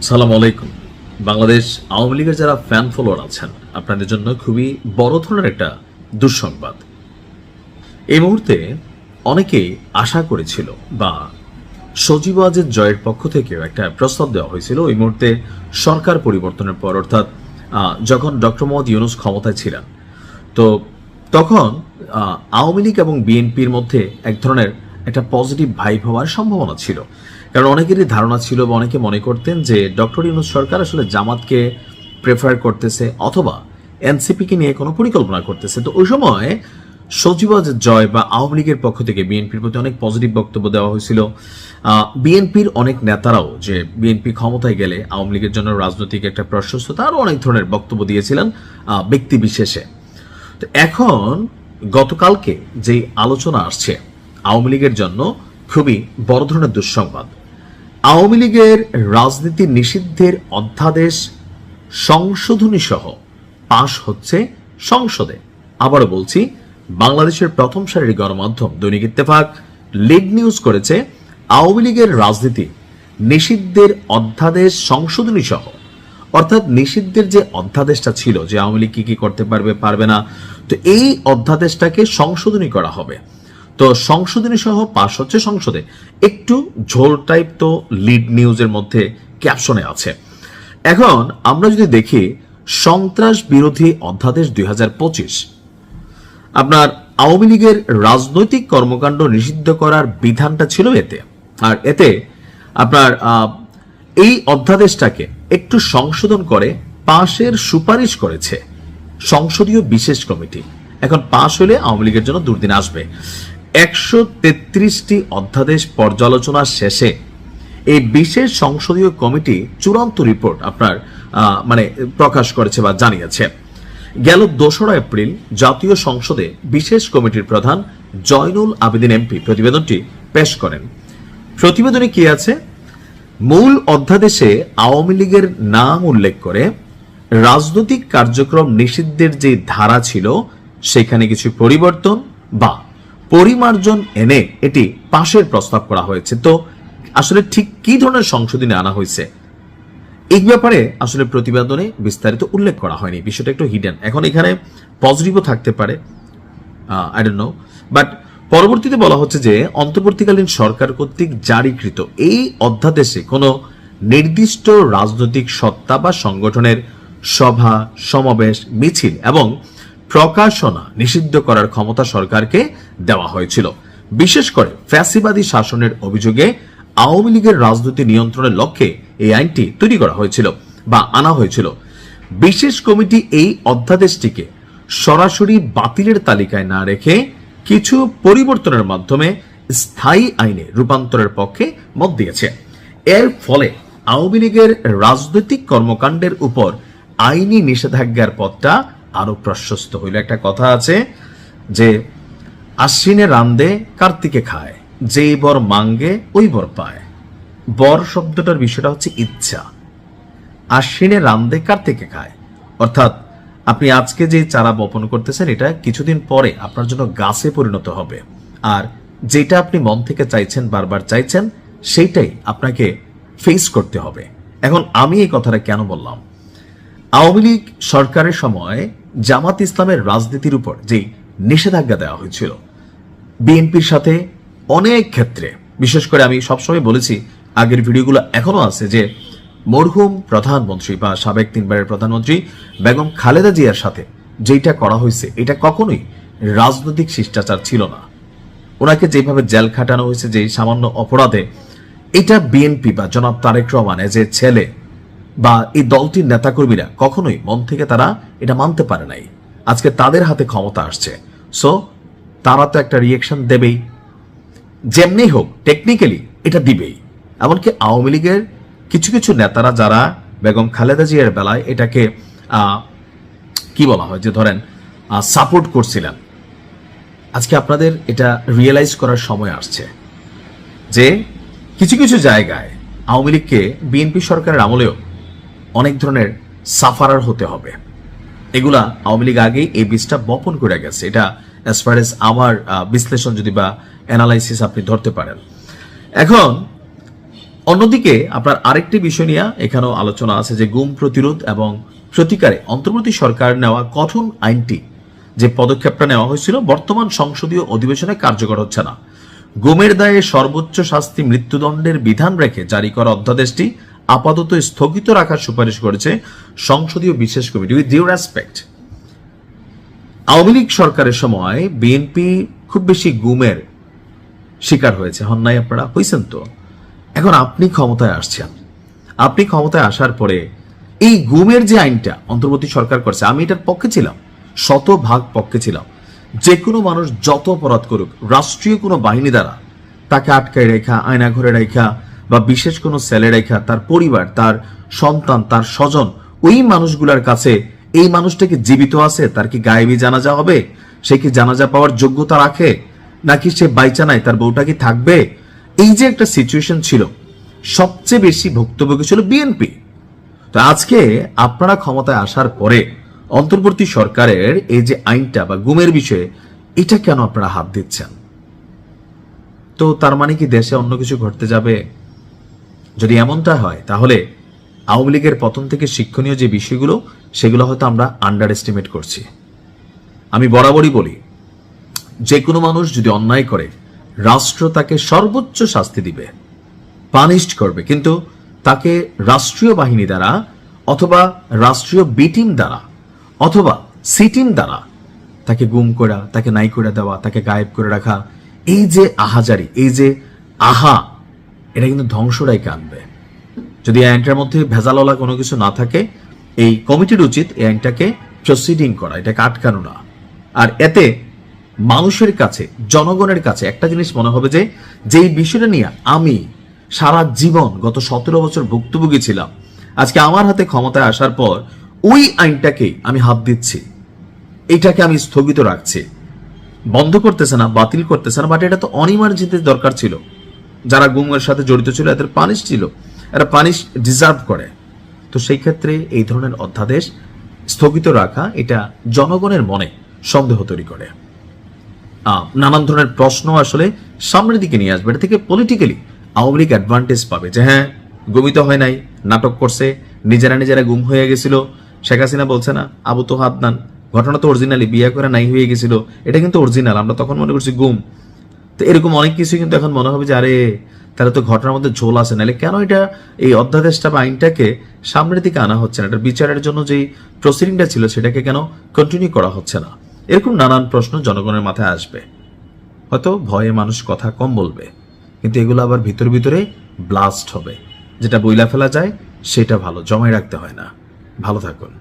সালামু আলাইকুম। বাংলাদেশ আওয়ামী লীগের যারা ফ্যান ফলোয়ার আছেন, আপনাদের জন্য খুবই বড় ধরনের একটা দুঃসংবাদ। এই মুহূর্তে অনেকেই আশা করেছিল বা সজীব ওয়াজেদ জয়ের পক্ষ থেকেও একটা প্রস্তাব দেওয়া হয়েছিল এই মুহূর্তে সরকার পরিবর্তনের পর, অর্থাৎ যখন ডক্টর মোহাম্মদ ইউনূস ক্ষমতায় ছিলেন, তো তখন আওয়ামী লীগ এবং বিএনপির মধ্যে এক ধরনের একটা পজিটিভ ভাইব হওয়ার সম্ভাবনা ছিল। কারণ অনেকেরই ধারণা ছিল বা অনেকে মনে করতেন যে ডক্টর ইউনূস সরকার আসলে জামাতকে প্রেফার করতেছে অথবা এনসিপিকে নিয়ে কোনো পরিকল্পনা করতেছে। তো ওই সময় সজীব ওয়াজেদ জয় বা আওয়ামী লীগের পক্ষ থেকে বিএনপির প্রতি অনেক পজিটিভ বক্তব্য দেওয়া হয়েছিল। বিএনপির অনেক নেতারাও যে বিএনপি ক্ষমতায় গেলে আওয়ামী লীগের জন্য রাজনৈতিক একটা প্রশস্ততা আরও অনেক ধরনের বক্তব্য দিয়েছিলেন ব্যক্তি বিশেষে। তো এখন গতকালকে যে আলোচনা আসছে আওয়ামী লীগের জন্য খুবই বড় ধরনের দুঃসংবাদ। আওয়ামী লীগের রাজনীতি নিষিদ্ধের অধ্যাদেশ সংশোধনী সহ পাশ হচ্ছে সংসদে। আবারও বলছি, বাংলাদেশের প্রথম সারির গণমাধ্যম দৈনিক ইত্তেফাক লিড নিউজ করেছে আওয়ামী লীগের রাজনীতি নিষিদ্ধের অধ্যাদেশ সংশোধনী সহ, অর্থাৎ নিষিদ্ধের যে অধ্যাদেশটা ছিল যে আওয়ামী লীগ কি করতে পারবে পারবে না, তো এই অধ্যাদেশটাকে সংশোধনী করা হবে। তো সংশোধনী সহ পাশ হচ্ছে সংসদে। একটু ঝোল টাইপ তো লিড নিউজের মধ্যে ক্যাপশনে আছে। এখন আমরা যদি দেখি সন্ত্রাস বিরোধী অধ্যাদেশ 2025, আপনার আওয়ামী লীগের রাজনৈতিক কর্মকাণ্ড নিষিদ্ধ করার বিধানটা ছিল এতে। আর এতে আপনার এই অধ্যাদেশটাকে একটু সংশোধন করে পাশের সুপারিশ করেছে সংসদীয় বিশেষ কমিটি। এখন পাশ হলে আওয়ামী লীগের জন্য দুর্দিন আসবে। 133টি অধ্যাদেশ পর্যালোচনা শেষে এই বিশেষ সংসদীয় কমিটি চূড়ান্ত রিপোর্ট আপনার প্রকাশ করেছে বা জানিয়েছে। গেল 2রা এপ্রিল জাতীয় সংসদে বিশেষ কমিটির প্রধান জয়নুল আবেদিন এমপি প্রতিবেদনটি পেশ করেন। প্রতিবেদনে কি আছে? মূল অধ্যাদেশে আওয়ামী লীগের নাম উল্লেখ করে রাজনৈতিক কার্যক্রম নিষিদ্ধের যে ধারা ছিল সেখানে কিছু পরিবর্তন বা পরিমার্জন এনে এটি পাশের প্রস্তাব করা হয়েছে। তো আসলে ঠিক কি ধরনের সংশোধনী আনা হয়েছে এই ব্যাপারে আসলে প্রতিবেদনে বিস্তারিত উল্লেখ করা হয়নি। বিষয়টা একটু হিডেন। এখন এখানে পজিটিভও থাকতে পারে, আই ডোন্ট নো, বাট পরবর্তীতে বলা হচ্ছে যে অন্তর্বর্তীকালীন সরকার কর্তৃক জারিকৃত এই অধ্যাদেশে কোনো নির্দিষ্ট রাজনৈতিক সত্তা বা সংগঠনের সভা, সমাবেশ, মিছিল এবং প্রকাশনা নিষিদ্ধ করার ক্ষমতা সরকারকে দেওয়া হয়েছিল। বিশেষ করে ফ্যাসিবাদী শাসনের অভিযোগে আওয়ামী লীগের রাজনীতি নিয়ন্ত্রণের লক্ষ্যে এই আইনটি তৈরি করা হয়েছিল বা আনা হয়েছিল। বিশেষ কমিটি এই অধ্যাদেশটিকে সরাসরি বাতিলের তালিকায় না রেখে কিছু পরিবর্তনের মাধ্যমে স্থায়ী আইনে রূপান্তরের পক্ষে মত দিয়েছে। এর ফলে আওয়ামী লীগের রাজনৈতিক কর্মকাণ্ডের উপর আইনি নিষেধাজ্ঞার পথটা আরো প্রশস্ত হইল। একটা কথা আছে যে আশ্বিনে রান্দে কার্তিকে খায়, যেই বর মাঙ্গে ওই বর পায়। বর শব্দটার বিষয়টা হচ্ছে ইচ্ছা। আশ্বিনে রান্দে কার্তিকে খায়, অর্থাৎ আপনি আজকে যে চারা বপন করতেছেন এটা কিছুদিন পরে আপনার জন্য গাছে পরিণত হবে। আর যেটা আপনি মন থেকে চাইছেন, বারবার চাইছেন, সেইটাই আপনাকে ফেস করতে হবে। এখন আমি এই কথাটা কেন বললাম? আওয়ামী লীগ সরকারের সময় জামাত ইসলামের রাজনীতির উপর যে নিষেধাজ্ঞা দেওয়া হয়েছিল, বিএনপির সাথে অনেক ক্ষেত্রে, বিশেষ করে আমি সবসময় বলেছি, আগের ভিডিওগুলো এখনো আছে, যে মরহুম প্রধানমন্ত্রী বা সাবেক 3বারের প্রধানমন্ত্রী বেগম খালেদা জিয়ার সাথে যেটা করা হয়েছে এটা কখনোই রাজনৈতিক শিষ্টাচার ছিল না। ওনাকে যেভাবে জেল খাটানো হয়েছে যে সামান্য অপরাধে, এটা বিএনপি বা জনাব তারেক রহমান এজ এ ছেলে বা এই দলটির নেতাকর্মীরা কখনোই মন থেকে তারা এটা মানতে পারে নাই। আজকে তাদের হাতে ক্ষমতা আসছে, সো তারা তো একটা রিয়েকশন দেবেই, যেমনি হোক টেকনিক্যালি এটা দিবেই। এমনকি আওয়ামী লীগের কিছু কিছু নেতারা যারা বেগম খালেদা জিয়ার বেলায় এটাকে কি বলা হয় যে ধরেন সাপোর্ট করছিলেন, আজকে আপনাদের এটা রিয়েলাইজ করার সময় আসছে যে কিছু কিছু জায়গায় আওয়ামী লীগকে বিএনপি সরকারের আমলেও অনেক ধরনের সাফারার হতে হবে। এগুলা আওয়ামী লীগ আগেই এই বীজটা বপন করে গেছে। এটা অ্যাজ ফার এজ আমার বিশ্লেষণ যদি বা অ্যানালাইসিস আপনি ধরতে পারেন। এখন অন্যদিকে আপনার আরেকটি বিষয় নিয়ে এখানেও আলোচনা আছে যে গুম প্রতিরোধ এবং প্রতিকারে অন্তর্বর্তী সরকার নেওয়া কঠোর আইনটি যে পদক্ষেপটা নেওয়া হয়েছিল বর্তমান সংসদীয় অধিবেশনে কার্যকর হচ্ছে না। গুমের দায়ে সর্বোচ্চ শাস্তি মৃত্যুদণ্ডের বিধান রেখে জারি করা অধ্যাদেশটি আপাতত স্থগিত রাখার সুপারিশ করেছে সংসদীয় বিশেষ কমিটি। With due respect, Awami League সরকারের সময় বিএনপি খুব বেশি গুমের শিকার হয়েছে, হন নাই আপনারা? হয়েছেন তো। এখন আপনি ক্ষমতায় আসছেন, আপনি ক্ষমতায় আসার পরে এই গুমের যে আইনটা অন্তর্বর্তী সরকার করছে, আমি এটার পক্ষে ছিলাম, শতভাগ পক্ষে ছিলাম। যে কোনো মানুষ যত অপরাধ করুক, রাষ্ট্রীয় কোনো বাহিনী দ্বারা তাকে আটকায় রেখা, আয়না ঘরে রেখা বা বিশেষ কোনো সেলে রেখা, তার পরিবার, তার সন্তান, তার স্বজন, ওই মানুষগুলোর কাছে এই মানুষটা কি জীবিত আছে, তার কি গায়েবী জানাজা হবে, সে কি জানাজা পাওয়ার যোগ্যতা রাখে, নাকি সে বাইচা নাই, তার বউটা কি থাকবে, এই যে একটা সিচুয়েশন ছিল, সবচেয়ে বেশি ভুক্তভোগী ছিল বিএনপি। তো আজকে আপনারা ক্ষমতায় আসার পরে অন্তর্বর্তী সরকারের এই যে আইনটা বা গুমের বিষয়ে, এটা কেন আপনারা হাত দিচ্ছেন? তো তার মানে কি দেশে অন্য কিছু ঘটতে যাবে? যদি এমনটা হয় তাহলে আওয়ামী লীগের পতন থেকে শিক্ষণীয় যে বিষয়গুলো, সেগুলো হয়তো আমরা আন্ডার এস্টিমেট করছি। আমি বরাবরই বলি, যে কোনো মানুষ যদি অন্যায় করে, রাষ্ট্র তাকে সর্বোচ্চ শাস্তি দিবে, পানিশড করবে, কিন্তু তাকে রাষ্ট্রীয় বাহিনী দ্বারা অথবা রাষ্ট্রীয় বি টিম দ্বারা অথবা সি টিম দ্বারা তাকে গুম করা, তাকে নাই করে দেওয়া, তাকে গায়েব করে রাখা, এই যে আহাজারি, এই যে এটা কিন্তু ধ্বংসটাই আনবে। যদি এই আইনটার মধ্যে ভেজালওয়ালা কোনো কিছু না থাকে, এই কমিটির উচিত এই আইনটাকে প্রসিডিং করা, এটাকে আটকানো না। আর এতে মানুষের কাছে, জনগণের কাছে একটা জিনিস মনে হবে যে যেই বিষয়টা নিয়ে আমি সারা জীবন গত 17 বছর ভুক্তভোগী ছিলাম, আজকে আমার হাতে ক্ষমতায় আসার পর ওই আইনটাকেই আমি হাত দিচ্ছি, এইটাকে আমি স্থগিত রাখছি, বন্ধ করতেছে না, বাতিল করতেছে না, বাট এটা তো অনিমার্জিত দরকার ছিল। যারা গুমের সাথে জড়িত ছিল এদের পানিশ ছিল, এরা পানিশ ডিজার্ভ করে। তো সেই ক্ষেত্রে এই ধরনের অধ্যাদেশ স্থগিত রাখা, এটা জনগণের মনে সন্দেহ তৈরি করে, নানান ধরনের প্রশ্ন আসলে সামনের দিকে নিয়ে আসবে। এটা থেকে পলিটিক্যালি আওয়ামী লীগ অ্যাডভান্টেজ পাবে যে হ্যাঁ, গুমিত হয় নাই, নাটক করছে, নিজেরা নিজেরা গুম হয়ে গেছিল। শেখ হাসিনা বলছে না, আবু তো হাদনান, ঘটনা তো অরিজিনালি, বিয়ে করে নাই হয়ে গেছিল, এটা কিন্তু অরিজিনাল, আমরা তখন মনে করছি গুম। তো এরকম অনেক কিছু কিন্তু এখন মনে হবে যে আরে তাহলে তো ঘটনার মধ্যে ঝোল আছে, নাহলে কেন এটা এই অধ্যাদেশটা বা আইনটাকে সামনের দিকে আনা হচ্ছে না, এটার বিচারের জন্য যেই প্রসিডিংটা ছিল সেটাকে কেন কন্টিনিউ করা হচ্ছে না? এরকম নানান প্রশ্ন জনগণের মাথায় আসবে। হয়তো ভয়ে মানুষ কথা কম বলবে, কিন্তু এগুলো আবার ভিতরে ভিতরে ব্লাস্ট হবে। যেটা বইলা ফেলা যায় সেটা ভালো, জমায় রাখতে হয় না। ভালো থাকুন।